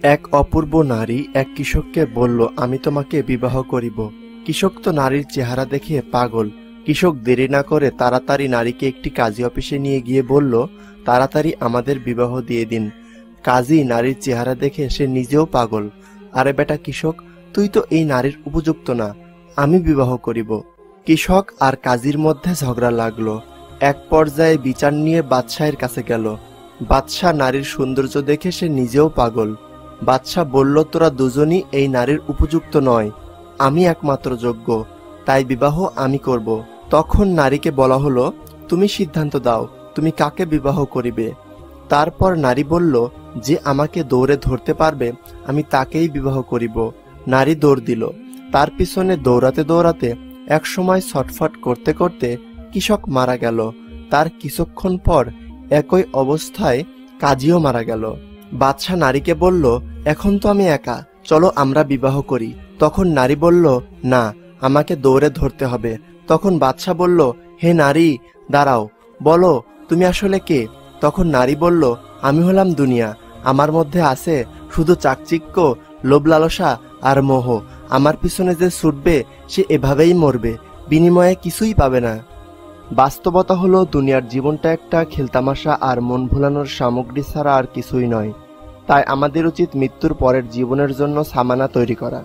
এক অপূর্ব নারী এক কৃষককে বলল, আমি তোমাকে বিবাহ করিব। কৃষক তো নারীর চেহারা দেখে পাগল। কৃষক দেরি না করে তাড়াতাড়ি নারীকে একটি কাজী অফিসে নিয়ে গিয়ে বলল, তাড়াতাড়ি আমাদের বিবাহ দিয়ে দিন। কাজী নারীর চেহারা দেখে সে নিজেও পাগল। আরে বেটা কৃষক, তুই তো এই নারীর উপযুক্ত না, আমি বিবাহ করিব। কৃষক আর কাজীর মধ্যে ঝগড়া লাগলো। এক পর্যায়ে বিচার নিয়ে বাদশাহের কাছে গেল। বাদশাহ নারীর সৌন্দর্য দেখে সে নিজেও পাগল। বাদশাহ বলল, তোরা দুজনই এই নারীর উপযুক্ত নয়, আমি একমাত্র যোগ্য, তাই বিবাহ আমি করব। তখন নারীকে বলা হলো, তুমি সিদ্ধান্ত দাও, তুমি কাকে বিবাহ করিবে। তারপর নারী বলল, যে আমাকে দৌড়ে ধরতে পারবে আমি তাকেই বিবাহ করিব। নারী দৌড় দিল। তার পিছনে দৌড়াতে দৌড়াতে একসময় ছটফট করতে করতে কৃষক মারা গেল। তার কিছুক্ষণ পর একই অবস্থায় কাজীও মারা গেল। বাদশাহ নারীকে বলল, এখন তো আমি একা, চলো আমরা বিবাহ করি। তখন নারী বলল, না, আমাকে দৌড়ে ধরতে হবে। তখন বাদশাহ বলল, হে নারী, দাঁড়াও, বলো তুমি আসলে কে। তখন নারী বলল, আমি হলাম দুনিয়া, আমার মধ্যে আছে শুধু চাকচিক্য, লোভ লালসা আর মোহ। আমার পিছনে যে ছুটবে সে এভাবেই মরবে, বিনিময়ে কিছুই পাবে না। বাস্তবতা হলো দুনিয়ার জীবনটা একটা খেলতামাশা আর মন ভোলানোর সামগ্রী ছাড়া আর কিছুই নয়। তাই আমাদের উচিত মৃত্যুর পরের জীবনের জন্য সামানা তৈরি করা।